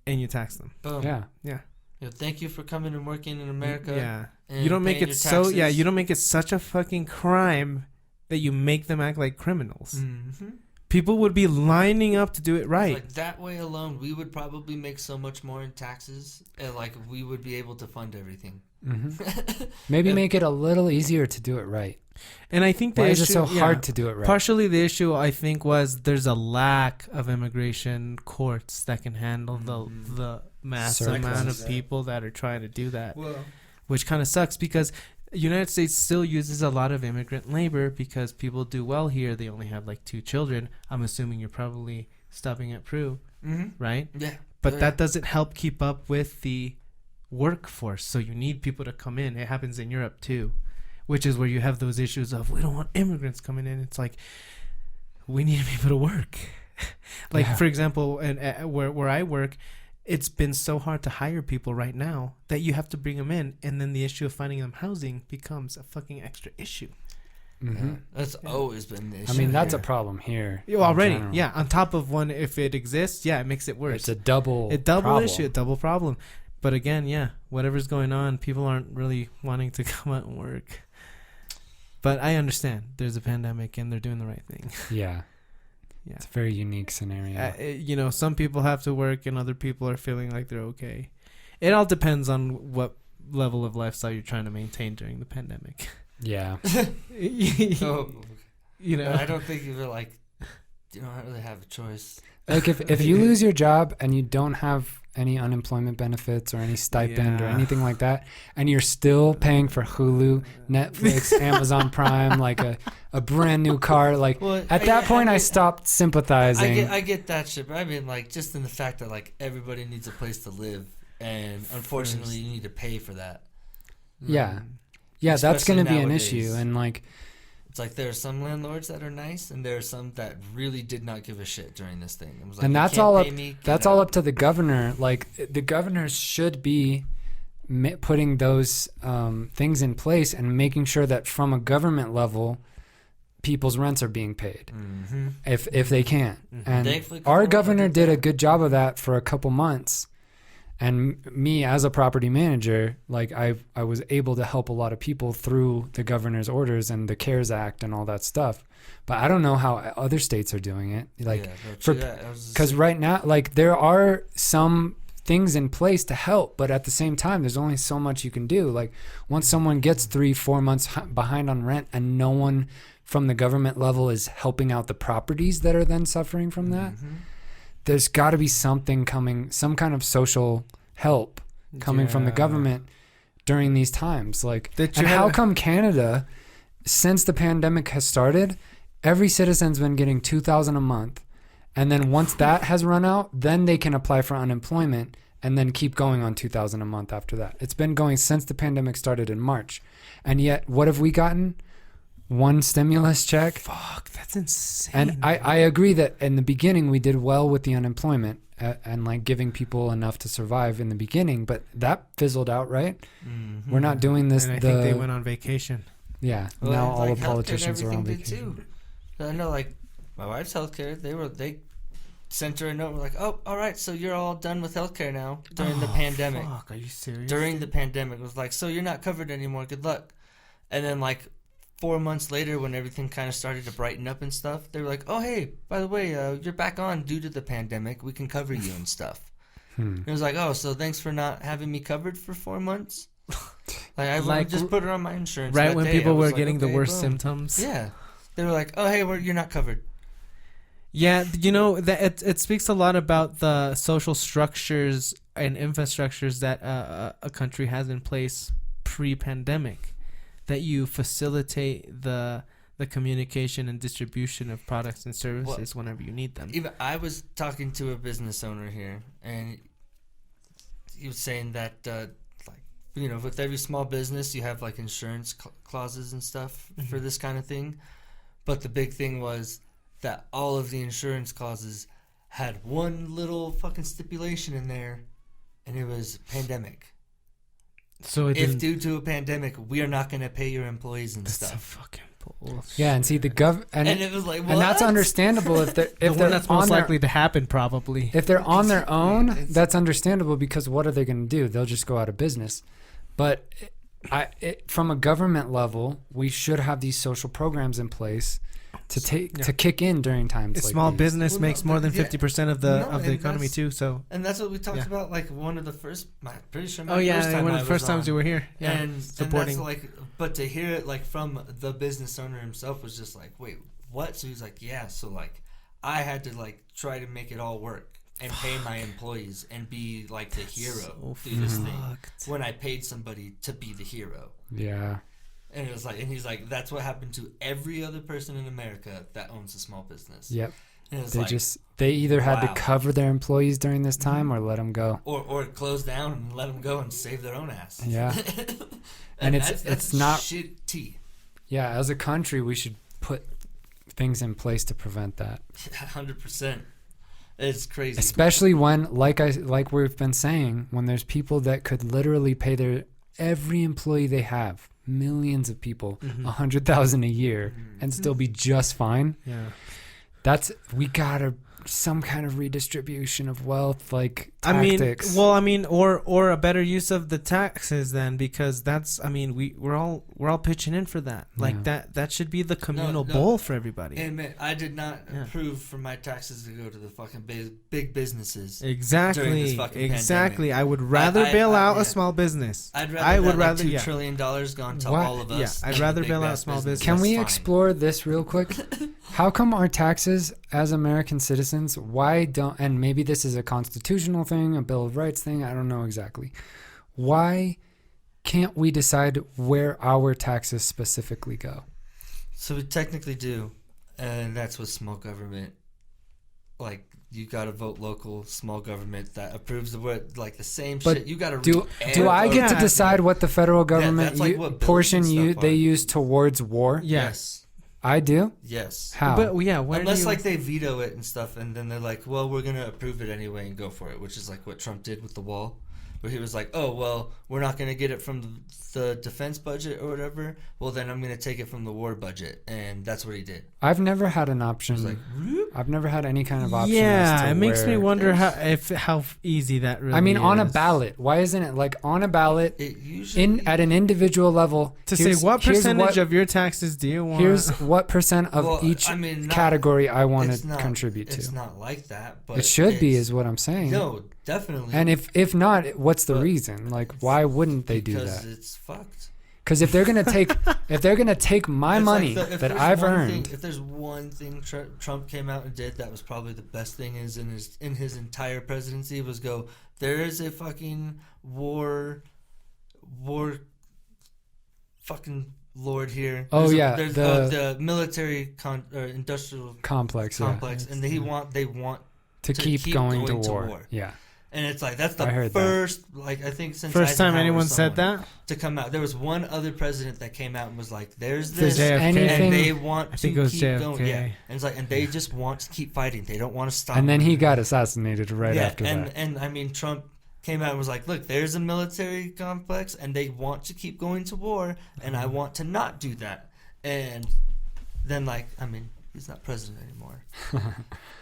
and you tax them. Boom. Yeah. Yeah. You know, thank you for coming and working in America. Yeah. and You don't make paying it your so. Yeah. taxes. You don't make it such a fucking crime that you make them act like criminals. Mm-hmm. People would be lining up to do it right. Like that way alone, we would probably make so much more in taxes, and like we would be able to fund everything. Maybe make it a little easier to do it right. And I think the Why issue, is it so hard to do it right? Partially, the issue I think was there's a lack of immigration courts that can handle the mass Circles. amount of people that are trying to do that, which kind of sucks because the United States still uses a lot of immigrant labor because people do well here. They only have like 2 children. I'm assuming you're probably stopping at Peru, right? Yeah, But that doesn't help keep up with the workforce. So you need people to come in. It happens in Europe too, which is where you have those issues of we don't want immigrants coming in. It's like we need people to work. Like for example, and where I work, it's been so hard to hire people right now that you have to bring them in, and then the issue of finding them housing becomes a fucking extra issue. That's always been the issue. I mean, that's here. a problem here. in Already, general. yeah. On top of one, if it exists, yeah, it makes it worse. It's a double double issue, problem. a double problem. But again, yeah, whatever's going on, people aren't really wanting to come out and work. But I understand there's a pandemic and they're doing the right thing. Yeah. Yeah. It's a very unique scenario. Some people have to work and other people are feeling like they're okay. It all depends on what level of lifestyle you're trying to maintain during the pandemic. Yeah. So, You know, I don't think you were like, you don't really have a choice. Like if you lose your job and you don't have any unemployment benefits or any stipend or Yeah. anything like that, and you're still paying for Hulu, Netflix, Amazon Prime, like a brand new car, like Well, at that point I get- stopped sympathizing. I get that shit, but I mean, like, just in the fact that like everybody needs a place to live, and unfortunately, you need to pay for that. Yeah. Yeah, that's Especially going to be an nowadays. issue. And like, It's like there are some landlords that are nice, and there are some that really did not give a shit during this thing. It was like, and you that's can't all up. pay me, get That's all out. up to the governor. Like the governors should be putting those things in place and making sure that from a government level, people's rents are being paid Mm-hmm. if they can. And Thankfully, our Colorado governor did did a that. good job of that for a couple months. And me as a property manager, like I was able to help a lot of people through the governor's orders and the CARES Act and all that stuff. But I don't know how other states are doing it. Like, Yeah, no, for- true that. I was just- because right now, like there are some things in place to help, but at the same time, there's only so much you can do. Like once someone gets 3-4 months behind on rent and no one from the government level is helping out the properties that are then suffering from that, there's got to be something coming, some kind of social help coming from the Yeah. government during these times. Like, That and you how have- come Canada, since the pandemic has started, every citizen's been getting $2,000 a month, and then once that has run out, then they can apply for unemployment and then keep going on $2,000 a month after that. It's been going since the pandemic started in March, and yet what have we gotten? one stimulus check. Fuck, that's insane. And I agree that in the beginning we did well with the unemployment and like giving people enough to survive in the beginning, but that fizzled out, right? Mm-hmm. We're not doing this. And I think they went on vacation. Yeah, well, now all the politicians are on vacation. I know, like my wife's healthcare, they sent her a note. We're like, oh, all right, so you're all done with healthcare now during the pandemic. Fuck, are you serious? During the pandemic, it was like, so you're not covered anymore. Good luck. And then like 4 months later, when everything kind of started to brighten up and stuff, they were like, oh, hey, by the way, you're back on due to the pandemic. We can cover you and stuff. It was like, oh, so thanks for not having me covered for 4 months. Like I just put her on my insurance. Right when people were getting the worst symptoms. Yeah, they were like, "Oh, hey, you're not covered." Yeah, you know that it speaks a lot about the social structures and infrastructures that a country has in place pre-pandemic, that you facilitate the communication and distribution of products and services whenever you need them. Even I was talking to a business owner here, and he was saying that. You know, with every small business, you have like insurance clauses and stuff for this kind of thing. But the big thing was that all of the insurance clauses had one little fucking stipulation in there, and it was pandemic. So if due to a pandemic, we are not going to pay your employees and stuff. That's so fucking bullshit. Yeah, and see the and it was like, what? And that's understandable if they're that's most likely to happen, probably. If they're on their own, that's understandable because what are they going to do? They'll just go out of business. But from a government level, we should have these social programs in place to kick in during times like small these. business makes more than 50% of the economy too. So and that's what we talked about. Like one of the first, I'm pretty sure. One of the first times you were here. Yeah, and supporting. And that's like, but to hear it like from the business owner himself was just like, wait, what? So he's like, yeah. So like, I had to like try to make it all work. And pay my employees and be like the hero through this thing when I paid somebody to be the hero. Yeah. And it was like, and he's like, that's what happened to every other person in America that owns a small business. Yep. And it was they either had to cover their employees during this time or let them go, or close down and let them go and save their own ass. Yeah. and it's not shitty. Yeah, as a country, we should put things in place to prevent that. 100%. It's crazy. Especially when, like we've been saying, when there's people that could literally pay every employee they have, millions of people, $100,000 a year, and still be just fine. Yeah, we gotta some kind of redistribution of wealth, like tactics. Or a better use of the taxes then, because we're all pitching in for that. Like that should be the communal goal for everybody. And I did not approve for my taxes to go to the fucking big businesses. Exactly. During this fucking pandemic. I would rather bail out a small business. I would rather $2 trillion gone to all of us. Yeah, I'd rather bail out a small business. Can we explore this real quick? How come our taxes as American citizens, and maybe this is a constitutional thing, a Bill of Rights thing, I don't know exactly. Why can't we decide where our taxes specifically go? So we technically do, and that's with small government. Like, you got to vote local, small government that approves of what, like the same shit. You got to do I get to decide what the federal government they use towards war? Yes. I do? Yes. How? But unless like they veto it and stuff, and then they're like, well, we're going to approve it anyway and go for it, which is like what Trump did with the wall. Where he was like, oh, well, we're not going to get it from the defense budget or whatever. Well, then I'm going to take it from the war budget. And that's what he did. I've never had an option. I've never had any kind of option. Yeah, it makes me wonder how easy that really is. I mean, on a ballot. Why isn't it like on a ballot at an individual level? To say what percentage of your taxes do you want? Here's what percent of each category I want to contribute to. It's not like that. But it should be is what I'm saying. No, definitely. And if not, what's the reason? Like, why wouldn't they do that? Because it's fucked. Because if they're gonna take my money that I've earned, if there's one thing Trump came out and did that was probably the best thing in his entire presidency was go, there is a fucking war fucking lord here. There's the military or industrial complex, and they want to keep going to war. Yeah. And it's like, that's the first, like, I think since first time Eisenhower anyone said that to come out. There was one other president that came out and was like, there's this, anything, and they want to keep JFK. going. Yeah. And it's like, and they just want to keep fighting. They don't want to stop. And then he got assassinated right after that. And I mean, Trump came out and was like, look, there's a military complex, and they want to keep going to war, and I want to not do that. And then, like, I mean, he's not president anymore.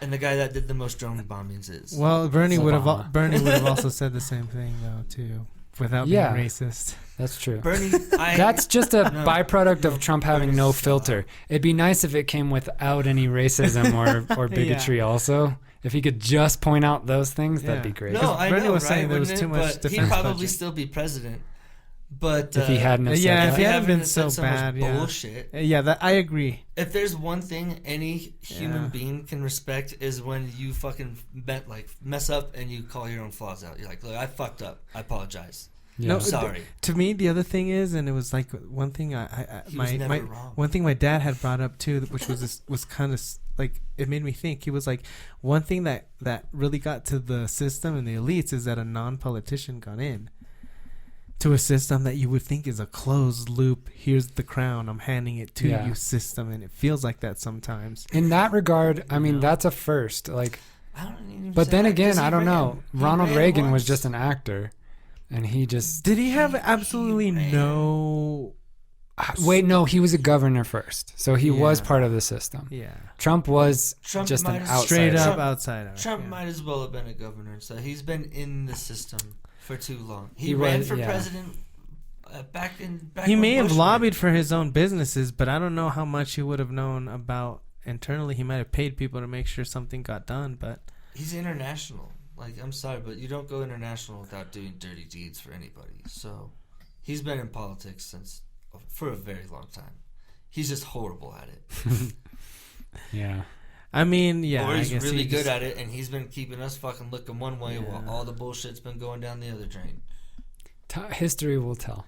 And the guy that did the most drone bombings is. Well, Bernie would have also said the same thing though too, without being racist. That's true. Bernie, that's just a byproduct of Trump having no filter. It'd be nice if it came without any racism or bigotry. Also, if he could just point out those things, that'd be great. No, I Bernie know, was right? saying there was too much defense he'd probably budget. still be president. But if he hadn't, if he hadn't been so bad, bullshit. That I agree. If there's one thing any human being can respect is when you fucking mess up and you call your own flaws out. You're like, look, I fucked up. I apologize. Yeah. No, sorry. To me, the other thing is, and it was like one thing one thing my dad had brought up too, which was kind of like, it made me think. He was like, one thing that really got to the system and the elites is that a non-politician got in to a system that you would think is a closed loop. Here's the crown, I'm handing it to you system, and it feels like that sometimes. In that regard, I mean, that's a first. Like, I don't even but then again, I don't know. Ronald Reagan once. was just an actor, and he just did he have absolutely no. Wait, no, he was a governor first, so he was part of the system. Yeah, Trump was just an outsider. Straight up outsider. Trump might as well have been a governor, so he's been in the system for too long. He ran for president back he may have Bush lobbied for his own businesses, but I don't know how much he would have known about internally. He might have paid people to make sure something got done, but he's international. Like, I'm sorry, but you don't go international without doing dirty deeds for anybody. So he's been in politics for a very long time. He's just horrible at it. Yeah. I mean, or he's really good at it, and he's been keeping us fucking looking one way while all the bullshit's been going down the other drain. History will tell.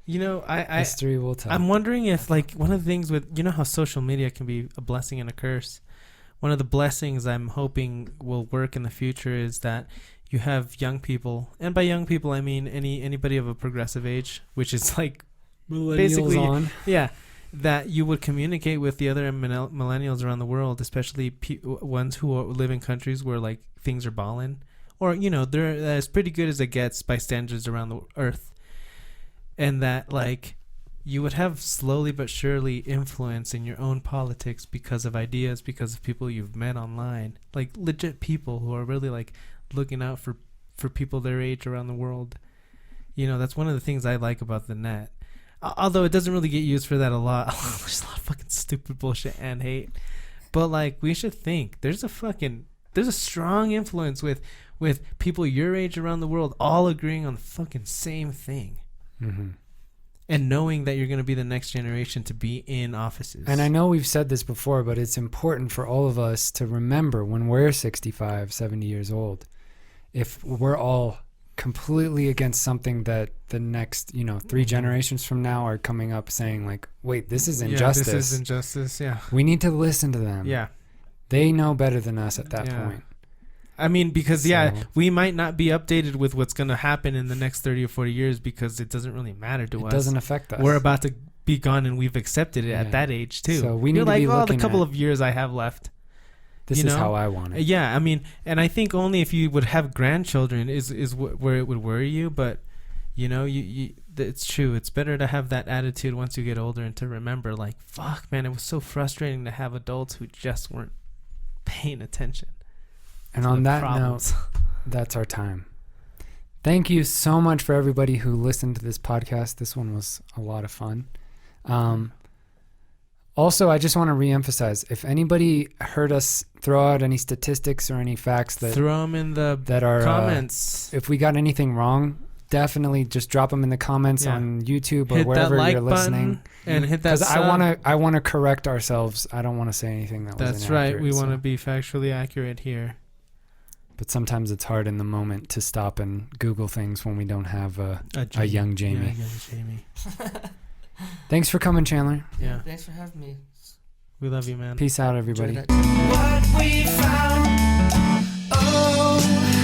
You know, history will tell. I'm wondering if, like, one of the things with, you know how social media can be a blessing and a curse. One of the blessings I'm hoping will work in the future is that you have young people, and by young people I mean anybody of a progressive age, which is like basically that you would communicate with the other millennials around the world, especially ones who live in countries where, like, things are balling, or, you know, they're as pretty good as it gets by standards around the earth, and that, like, you would have slowly but surely influence in your own politics because of ideas, because of people you've met online, like legit people who are really, like, looking out for people their age around the world. You know, that's one of the things I like about the net. Although it doesn't really get used for that a lot. There's a lot of fucking stupid bullshit and hate. But, like, we should think there's a strong influence with people your age around the world all agreeing on the fucking same thing. Mm-hmm. And knowing that you're going to be the next generation to be in offices. And I know we've said this before, but it's important for all of us to remember when we're 65, 70 years old, if we're all completely against something that the next, 3 generations from now are coming up saying, like, wait, this is injustice. Yeah, this is injustice, yeah. We need to listen to them. Yeah. They know better than us at that point. I mean, because, we might not be updated with what's going to happen in the next 30 or 40 years because it doesn't really matter to us. It doesn't affect us. We're about to be gone and we've accepted it at that age, too. So we need to be looking the couple of years I have left. This is how I want it. Yeah, I mean, and I think only if you would have grandchildren is where it would worry you. But, it's true. It's better to have that attitude once you get older and to remember, like, fuck, man, it was so frustrating to have adults who just weren't paying attention. And on that note, that's our time. Thank you so much for everybody who listened to this podcast. This one was a lot of fun. Also, I just want to reemphasize, if anybody heard us throw out any statistics or any facts that throw them in the comments. If we got anything wrong, definitely just drop them in the comments on YouTube or wherever you're listening. And hit that because I want to correct ourselves. I don't want to say anything that was inaccurate. That's right. We want to be factually accurate here. But sometimes it's hard in the moment to stop and Google things when we don't have a young Jamie. Yeah, young Jamie. Thanks for coming, Chandler. Yeah. Thanks for having me. We love you, man. Peace out, everybody. What we found. Oh.